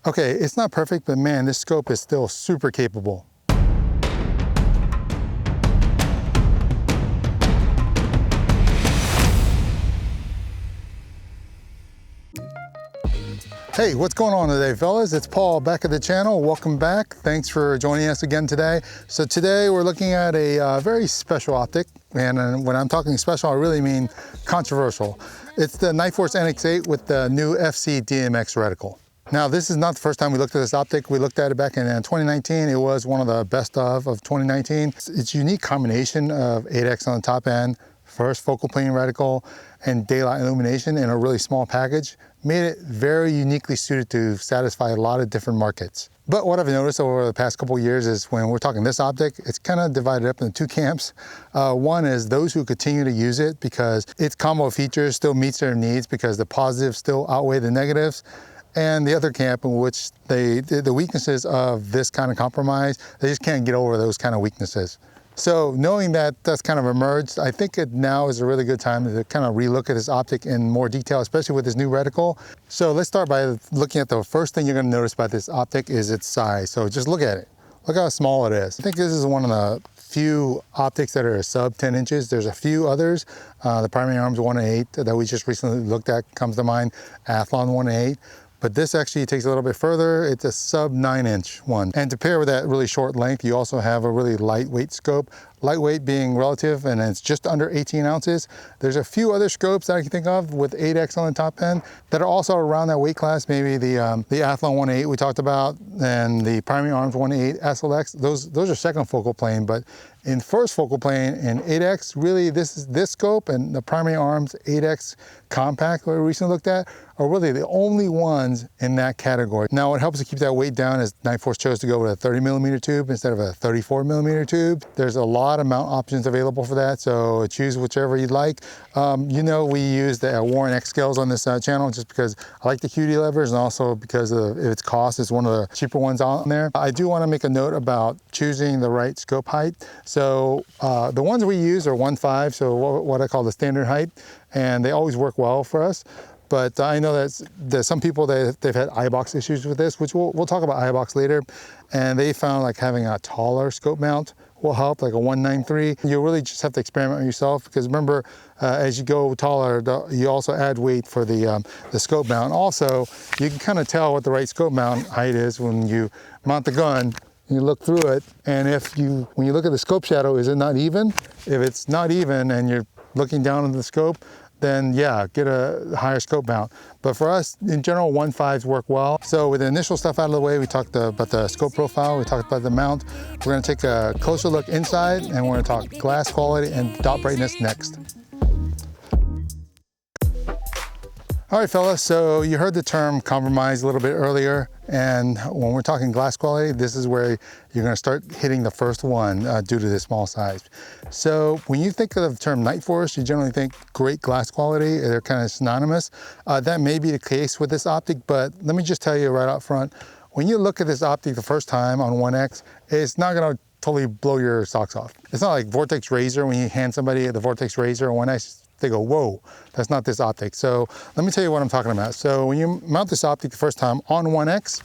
Okay, it's not perfect, but man, this scope is still super capable. Hey, what's going on today, fellas? It's Paul back at the channel. Welcome back. Thanks for joining us again today. So today we're looking at a very special optic. And when I'm talking special, I really mean controversial. It's the Nightforce NX8 with the new FC-DMX reticle. Now, this is not the first time we looked at this optic. We looked at it back in 2019. It was one of the best of 2019. It's a unique combination of 8X on the top end, first focal plane reticle, and daylight illumination in a really small package. Made it very uniquely suited to satisfy a lot of different markets. But what I've noticed over the past couple of years is when we're talking this optic, it's kind of divided up into two camps. One is those who continue to use it because its combo features still meets their needs because the positives still outweigh the negatives. And the other camp in which the weaknesses of this kind of compromise, they just can't get over those kind of weaknesses. So knowing that that's kind of emerged, I think now is a really good time to kind of relook at this optic in more detail, especially with this new reticle. So let's start by looking at the first thing you're going to notice about this optic is its size. So just look at it. Look how small it is. I think this is one of the few optics that are sub 10 inches. There's a few others. The primary arms 1/8 that we just recently looked at comes to mind, Athlon 1/8. But this actually takes a little bit further. It's a sub 9-inch one. And to pair with that really short length, you also have a really lightweight scope. Lightweight being relative, and it's just under 18 ounces. There's a few other scopes that I can think of with 8X on the top end that are also around that weight class. Maybe the Athlon 1/8 we talked about, and the primary arms 1/8 SLX. Those are second focal plane, but in first focal plane in 8X, really this scope and the primary arms 8X compact that we recently looked at are really the only ones in that category. Now, what helps to keep that weight down is Nightforce chose to go with a 30mm tube instead of a 34mm tube. There's a lot of mount options available for that, so choose whichever you'd like. You know, we use the Warren X scales on this channel just because I like the QD levers and also because of its cost. It's one of the cheaper ones on there. I do want to make a note about choosing the right scope height. So the ones we use are 1.5, so what I call the standard height, and they always work well for us. But I know that there's some people they've had eye box issues with this, which we'll talk about eye box later, and they found like having a taller scope mount will help, like a 1.93. You really just have to experiment on yourself because remember, as you go taller, you also add weight for the scope mount. Also, you can kind of tell what the right scope mount height is when you mount the gun. You look through it, and when you look at the scope shadow, is it not even? If it's not even and you're looking down at the scope, then yeah, get a higher scope mount. But for us, in general, 1.5s work well. So with the initial stuff out of the way, we talked about the scope profile, we talked about the mount. We're gonna take a closer look inside, and we're gonna talk glass quality and dot brightness next. All right, fellas, so you heard the term compromise a little bit earlier, and when we're talking glass quality, this is where you're gonna start hitting the first one due to the small size. So when you think of the term Nightforce, you generally think great glass quality. They're kind of synonymous. That may be the case with this optic, but let me just tell you right up front, when you look at this optic the first time on 1X, it's not gonna totally blow your socks off. It's not like Vortex Razor. When you hand somebody the Vortex Razor on 1X, they go, whoa, that's not this optic. So let me tell you what I'm talking about. So when you mount this optic the first time on 1X,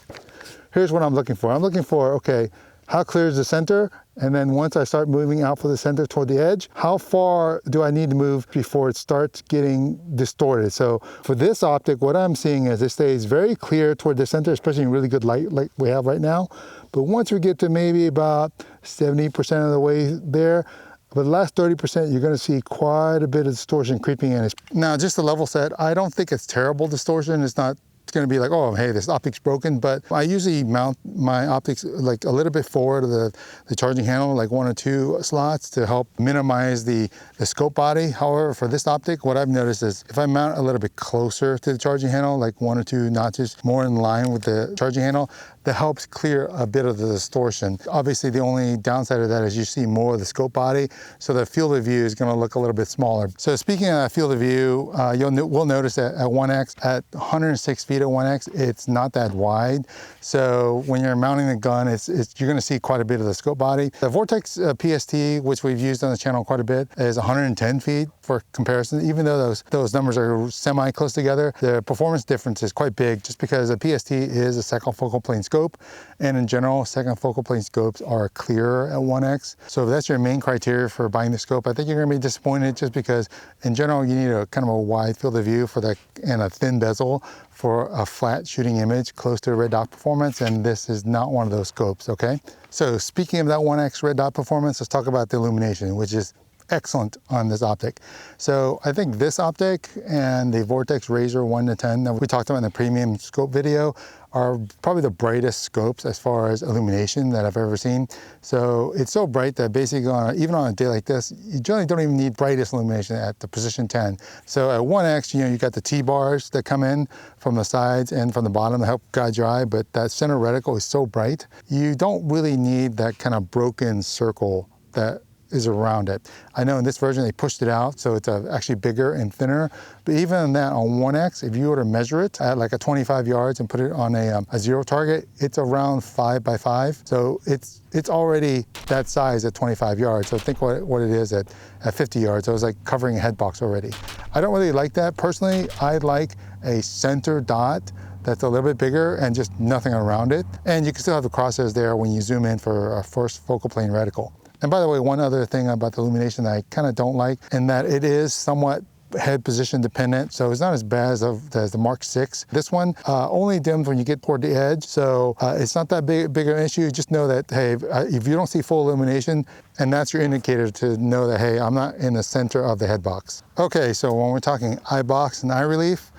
here's what I'm looking for. I'm looking for, okay, how clear is the center? And then once I start moving out for the center toward the edge, how far do I need to move before it starts getting distorted? So for this optic, what I'm seeing is it stays very clear toward the center, especially in really good light like we have right now. But once we get to maybe about 70% of the way there, but the last 30%, you're gonna see quite a bit of distortion creeping in. Now, just to level set, I don't think it's terrible distortion. It's not gonna be like, oh, hey, this optic's broken, but I usually mount my optics like a little bit forward of the charging handle, like 1 or 2 slots to help minimize the scope body. However, for this optic, what I've noticed is if I mount a little bit closer to the charging handle, like 1 or 2 notches more in line with the charging handle, that helps clear a bit of the distortion. Obviously, the only downside of that is you see more of the scope body, so the field of view is gonna look a little bit smaller. So speaking of field of view, we'll notice that at 1X, at 106 feet, feet at 1x, it's not that wide. So when you're mounting the gun, you're gonna see quite a bit of the scope body. The Vortex PST, which we've used on the channel quite a bit, is 110 feet for comparison. Even though those numbers are semi close together, the performance difference is quite big just because the PST is a second focal plane scope. And in general, second focal plane scopes are clearer at 1x. So if that's your main criteria for buying the scope, I think you're gonna be disappointed just because in general, you need a kind of a wide field of view and a thin bezel for a flat shooting image close to red dot performance, and this is not one of those scopes, okay? So speaking of that 1x red dot performance, let's talk about the illumination, which is excellent on this optic. So I think this optic and the Vortex Razor 1-10 that we talked about in the premium scope video are probably the brightest scopes as far as illumination that I've ever seen. So it's so bright that basically even on a day like this, you generally don't even need brightest illumination at the position 10. So at 1x, you got the T-bars that come in from the sides and from the bottom to help guide your eye, but that center reticle is so bright, you don't really need that kind of broken circle that is around it. I know in this version they pushed it out, so it's actually bigger and thinner. But even in that, on 1x, if you were to measure it at like a 25 yards and put it on a zero target, it's around 5 by 5. So it's already that size at 25 yards. So think what it is at 50 yards. So it's like covering a head box already. I don't really like that personally. I like a center dot that's a little bit bigger and just nothing around it. And you can still have the crosshairs there when you zoom in for a first focal plane reticle. And by the way, one other thing about the illumination that I kind of don't like, in that it is somewhat head position dependent, so it's not as bad as the Mark 6. This one only dims when you get toward the edge, so it's not that big an issue. Just know that, hey, if you don't see full illumination, and that's your indicator to know that, hey, I'm not in the center of the head box. Okay, so when we're talking eye box and eye relief,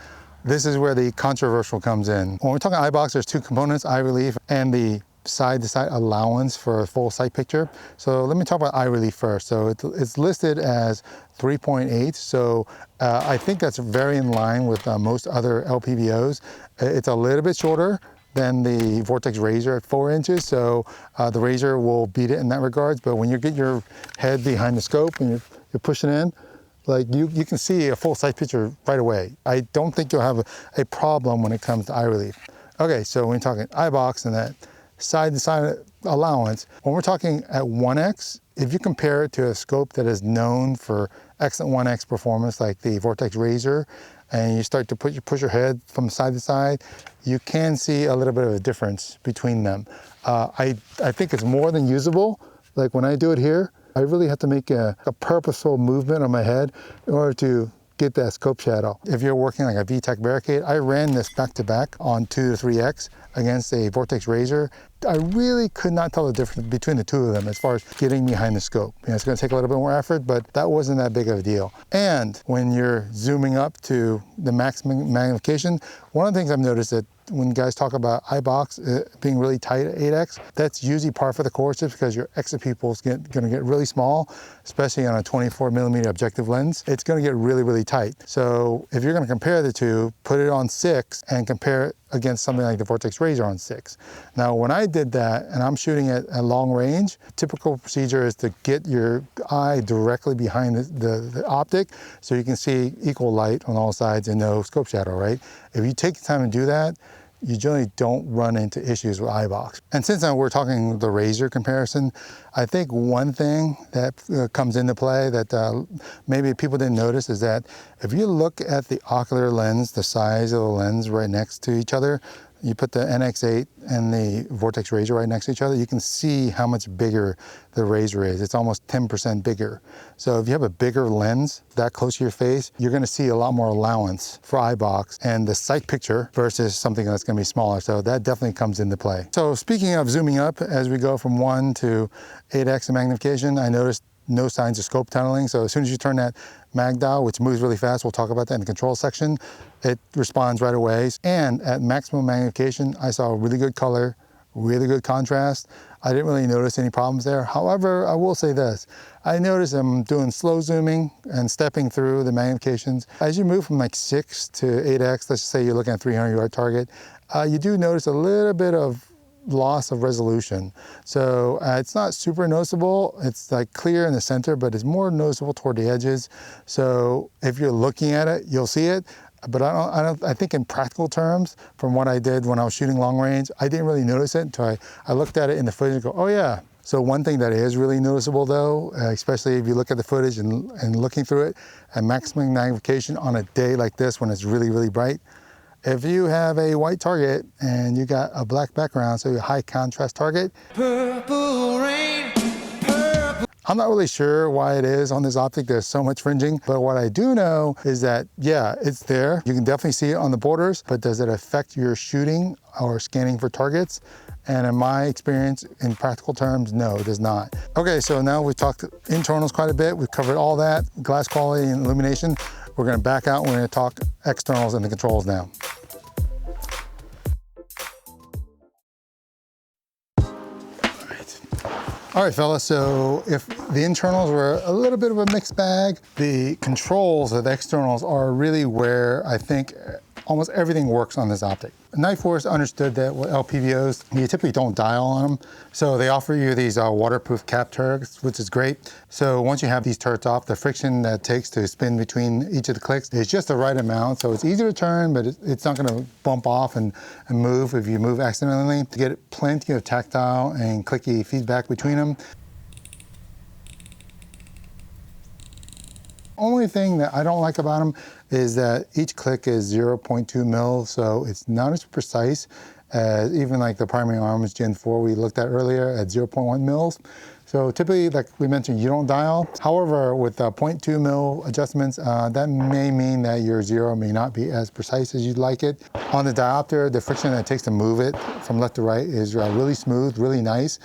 this is where the controversial comes in. When we're talking eye box, there's two components, eye relief and the side-to-side allowance for a full sight picture. So let me talk about eye relief first. So it's listed as 3.8. So I think that's very in line with most other LPVOs. It's a little bit shorter than the Vortex Razor at 4 inches. So the Razor will beat it in that regards. But when you get your head behind the scope and you're pushing in, like you can see a full sight picture right away. I don't think you'll have a problem when it comes to eye relief. Okay, so when you're talking eye box and that side-to-side allowance, when we're talking at 1x, if you compare it to a scope that is known for excellent 1x performance like the Vortex Razor, and you start to push your head from side to side, you can see a little bit of a difference between them. I think it's more than usable. Like when I do it here, I really have to make a purposeful movement on my head in order to get that scope shadow. If you're working like a VTech barricade, I ran this back to back on 2 to 3x against a Vortex Razor. I really could not tell the difference between the two of them as far as getting behind the scope. It's gonna take a little bit more effort, but that wasn't that big of a deal. And when you're zooming up to the maximum magnification, one of the things I've noticed that when guys talk about eye box being really tight at 8x, that's usually par for the course just because your exit pupil is gonna get really small, especially on a 24mm objective lens. It's gonna get really, really tight. So if you're gonna compare the two, put it on 6 and compare it against something like the Vortex Razor on 6. Now, when I did that and I'm shooting at a long range, typical procedure is to get your eye directly behind the optic so you can see equal light on all sides and no scope shadow, right? If you take the time to do that, you generally don't run into issues with eye box. And since we're talking the Razor comparison, I think one thing that comes into play that maybe people didn't notice is that if you look at the ocular lens, the size of the lens right next to each other, you put the NX8 and the Vortex Razor right next to each other, you can see how much bigger the Razor is. It's almost 10% bigger. So if you have a bigger lens that close to your face, you're gonna see a lot more allowance for eye box and the sight picture versus something that's gonna be smaller. So that definitely comes into play. So speaking of zooming up, as we go from 1 to 8x in magnification, I noticed no signs of scope tunneling. So as soon as you turn that mag dial, which moves really fast, we'll talk about that in the control section, it responds right away. And at maximum magnification, I saw really good color, really good contrast. I didn't really notice any problems there. However, I will say this, I noticed I'm doing slow zooming and stepping through the magnifications. As you move from like 6 to 8x, let's just say you're looking at a 300-yard target, you do notice a little bit of loss of resolution. So it's not super noticeable. It's like clear in the center, but it's more noticeable toward the edges. So if you're looking at it, you'll see it. But I think in practical terms, from what I did when I was shooting long range, I didn't really notice it until I looked at it in the footage and go, oh yeah. So one thing that is really noticeable though, especially if you look at the footage and looking through it at maximum magnification on a day like this when it's really, really bright, if you have a white target and you got a black background, so a high contrast target, purple rain, purple. I'm not really sure why it is on this optic. There's so much fringing, but what I do know is that, yeah, it's there. You can definitely see it on the borders, but does it affect your shooting or scanning for targets? And in my experience, in practical terms, no, it does not. Okay, so now we've talked internals quite a bit. We've covered all that, glass quality and illumination. We're gonna back out and we're gonna talk externals and the controls now. All right, fellas, so if the internals were a little bit of a mixed bag, the controls of the externals are really where I think almost everything works on this optic. Nightforce understood that with LPVOs, you typically don't dial on them. So they offer you these waterproof cap turrets, which is great. So once you have these turrets off, the friction that it takes to spin between each of the clicks is just the right amount. So it's easy to turn, but it's not gonna bump off and move if you move accidentally. To get plenty of tactile and clicky feedback between them. Only thing that I don't like about them is that each click is 0.2 mils, so it's not as precise as even like the primary arms Gen 4 we looked at earlier at 0.1 mils. So typically, like we mentioned, you don't dial. However, with 0.2 mil adjustments, that may mean that your zero may not be as precise as you'd like it. On the diopter, the friction that it takes to move it from left to right is really smooth, really nice.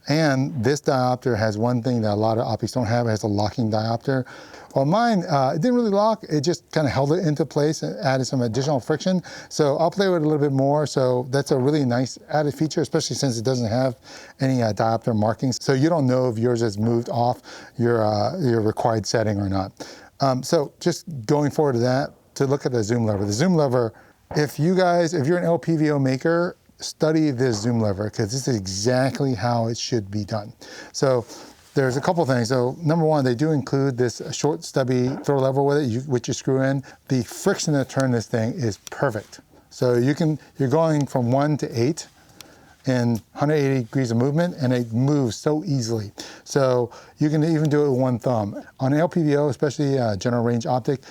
And this diopter has one thing that a lot of optics don't have. It has a locking diopter. Well, mine, it didn't really lock. It just kind of held it into place and added some additional friction. So I'll play with it a little bit more. So that's a really nice added feature, especially since it doesn't have any diopter markings. So you don't know if yours has moved off your required setting or not. So just going forward to that, to look at the zoom lever. The zoom lever, if you're an LPVO maker, study this zoom lever because this is exactly how it should be done. So there's a couple things. So number one, they do include this short stubby throw lever with it, which you screw in. The friction to turn this thing is perfect. So you're going from 1 to 8 in 180 degrees of movement, and it moves so easily. So you can even do it with one thumb. On LPVO, especially general range optic,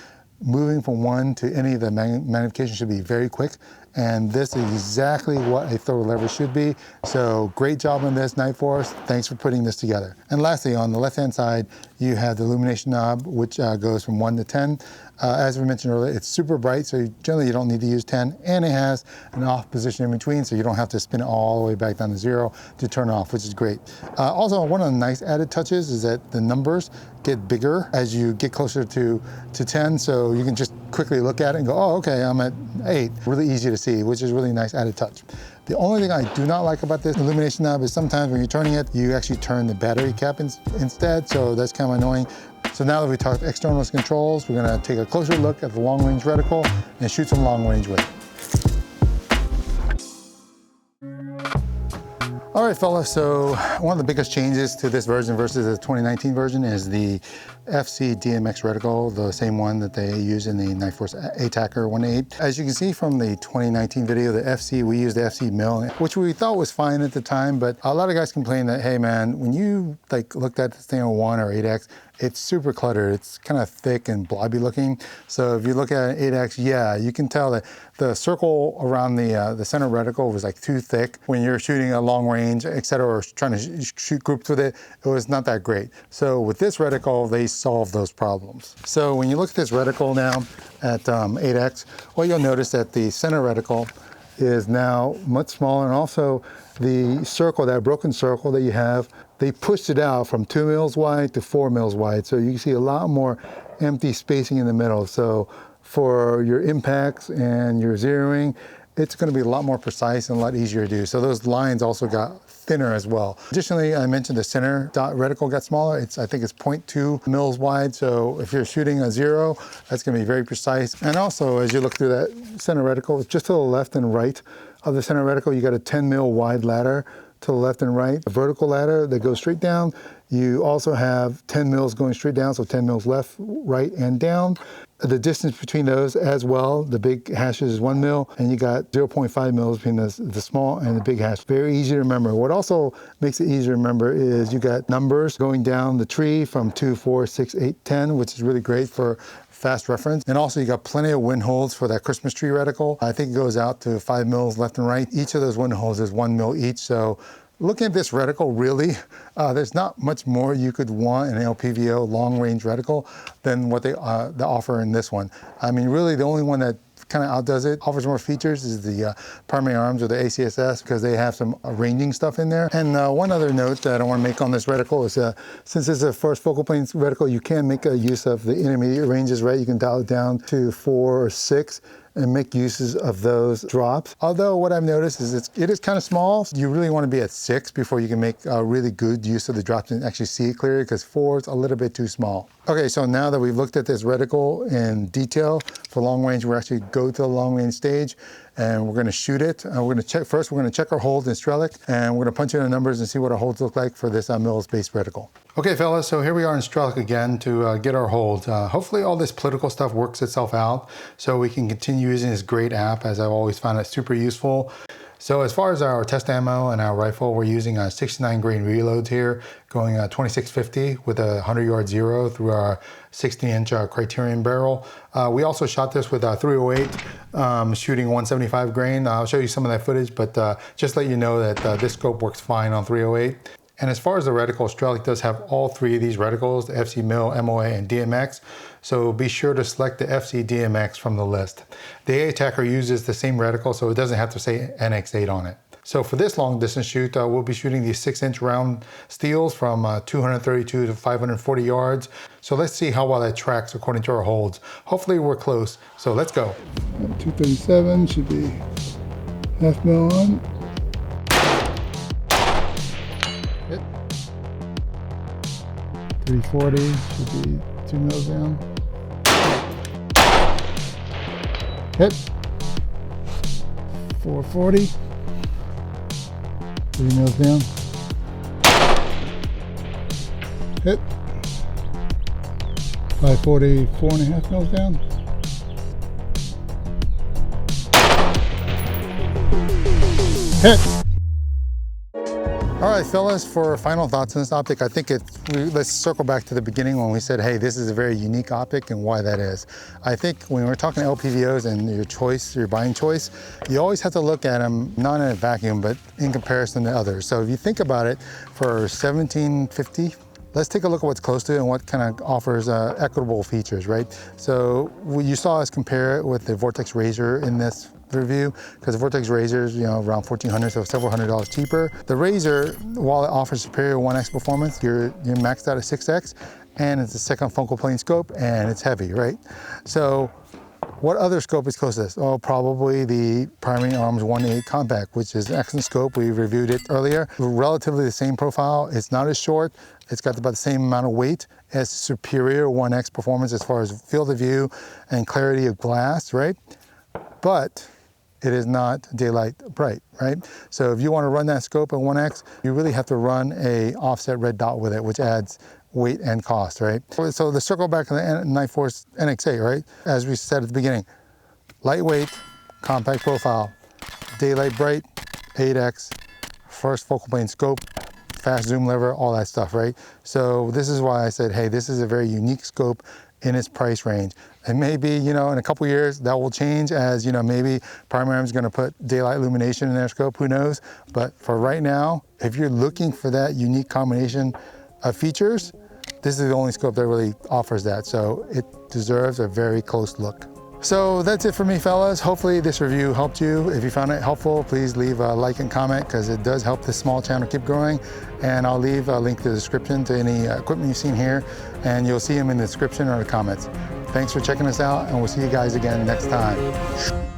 moving from 1 to any of the magnification should be very quick. And this is exactly what a throw lever should be. So great job on this, Nightforce. Thanks for putting this together. And lastly, on the left-hand side, you have the illumination knob, which goes from 1 to 10. As we mentioned earlier, it's super bright, so generally you don't need to use 10. And it has an off position in between, so you don't have to spin it all the way back down to 0 to turn it off, which is great. Also, one of the nice added touches is that the numbers get bigger as you get closer to 10, so you can just quickly look at it and go, oh, okay, I'm at 8. Really easy to see, which is really nice added touch. The only thing I do not like about this illumination knob is sometimes when you're turning it, you actually turn the battery cap instead, so that's kind of annoying. So now that we talked external controls, we're gonna take a closer look at the long range reticle and shoot some long range with it. All right, fellas, so one of the biggest changes to this version versus the 2019 version is the FC-DMX reticle, the same one that they use in the Nightforce ATACR 1.8. As you can see from the 2019 video, the FC, we used the FC mill, which we thought was fine at the time, but a lot of guys complain that, hey man, when you looked at this thing on 1 or 8X, it's super cluttered. It's kind of thick and blobby looking. So if you look at an 8X, yeah, you can tell that the circle around the center reticle was like too thick. When you're shooting a long range, etc., or trying to shoot groups with it, it was not that great. So with this reticle, they solved those problems. So when you look at this reticle now at 8X, well, you'll notice that the center reticle is now much smaller, and also the circle, that broken circle that you have, they pushed it out from 2 mils wide to 4 mils wide. So you can see a lot more empty spacing in the middle. So for your impacts and your zeroing, it's going to be a lot more precise and a lot easier to do. So those lines also got thinner as well. Additionally, I mentioned the center dot reticle got smaller. I think it's 0.2 mils wide. So if you're shooting a 0, that's going to be very precise. And also, as you look through that center reticle, just to the left and right of the center reticle, you got a 10 mil wide ladder to the left and right, a vertical ladder that goes straight down. You also have 10 mils going straight down, so 10 mils left, right, and down. the distance between those as well. The big hashes is 1 mil, and you got 0.5 mils between the small and the big hash. Very easy to remember. What also makes it easy to remember is you got numbers going down the tree from 2, 4, 6, 8, 10, which is really great for fast reference. And also you got plenty of win holes for that Christmas tree reticle. I think it goes out to 5 mils left and right. Each of those win holes is 1 mil each. So looking at this reticle, really, there's not much more you could want in an LPVO long-range reticle than what they offer in this one. I mean, really, the only one that kind of outdoes it, offers more features, is the primary arms or the ACSS, because they have some ranging stuff in there. And one other note that I want to make on this reticle is since it's a first focal plane reticle, you can make a use of the intermediate ranges, right? You can dial it down to 4 or 6 and make uses of those drops. Although what I've noticed is it is kind of small. You really want to be at 6 before you can make a really good use of the drops and actually see it clearly, because 4 is a little bit too small. Okay, so now that we've looked at this reticle in detail for long range, we're actually go to the long range stage and we're gonna shoot it. We're gonna check first, we're gonna check our holds in Strelic, and we're gonna punch in the numbers and see what our holds look like for this Mills-based reticle. Okay, fellas, so here we are in Strelic again to get our holds. Hopefully all this political stuff works itself out so we can continue using this great app, as I've always found it super useful. So as far as our test ammo and our rifle, we're using a 69 grain reloads here, going 2650 with a 100-yard zero through our 60-inch Criterion barrel. We also shot this with a 308, shooting 175 grain. I'll show you some of that footage, but just let you know that this scope works fine on 308. And as far as the reticle, Strelic does have all 3 of these reticles, the FC Mil, MOA, and DMX. So be sure to select the FC-DMX from the list. The A-Attacker uses the same reticle, so it doesn't have to say NX8 on it. So for this long distance shoot, we'll be shooting these 6-inch round steels from 232 to 540 yards. So let's see how well that tracks according to our holds. Hopefully we're close, so let's go. 237 should be half mil on. Hit. 340 should be 2 mils down. Hit. 440. 3 mils down. Hit. 540, 4.5 mils down. Hit. All right, fellas, for final thoughts on this optic, I think let's circle back to the beginning when we said, hey, this is a very unique optic and why that is. I think when we're talking LPVOs and your choice, your buying choice, you always have to look at them not in a vacuum, but in comparison to others. So if you think about it, for $17.50, let's take a look at what's close to it and what kind of offers equitable features, right? So you saw us compare it with the Vortex Razor in this review, because the Vortex Razor is, around $1,400, so several $100 cheaper. The Razor, while it offers superior 1X performance, you're maxed out at 6X, and it's a second focal plane scope, and it's heavy, right? So what other scope is close to this? Oh, probably the Primary Arms 1.8 Compact, which is an excellent scope. We reviewed it earlier. Relatively the same profile. It's not as short. It's got about the same amount of weight. It has superior 1X performance as far as field of view and clarity of glass, right? But it is not daylight bright, right? So if you want to run that scope at 1X, you really have to run a offset red dot with it, which adds weight and cost, right? So let's circle back to the Nightforce NX8, right? As we said at the beginning, lightweight, compact profile, daylight bright, 8X, first focal plane scope, fast zoom lever, all that stuff, right? So this is why I said, hey, this is a very unique scope in its price range. And maybe, in a couple years that will change as, maybe Primary Arms is gonna put daylight illumination in their scope, who knows? But for right now, if you're looking for that unique combination of features, this is the only scope that really offers that. So it deserves a very close look. So that's it for me, fellas. Hopefully this review helped you. If you found it helpful, please leave a like and comment, because it does help this small channel keep growing. And I'll leave a link to the description to any equipment you've seen here, and you'll see them in the description or the comments. Thanks for checking us out, and we'll see you guys again next time.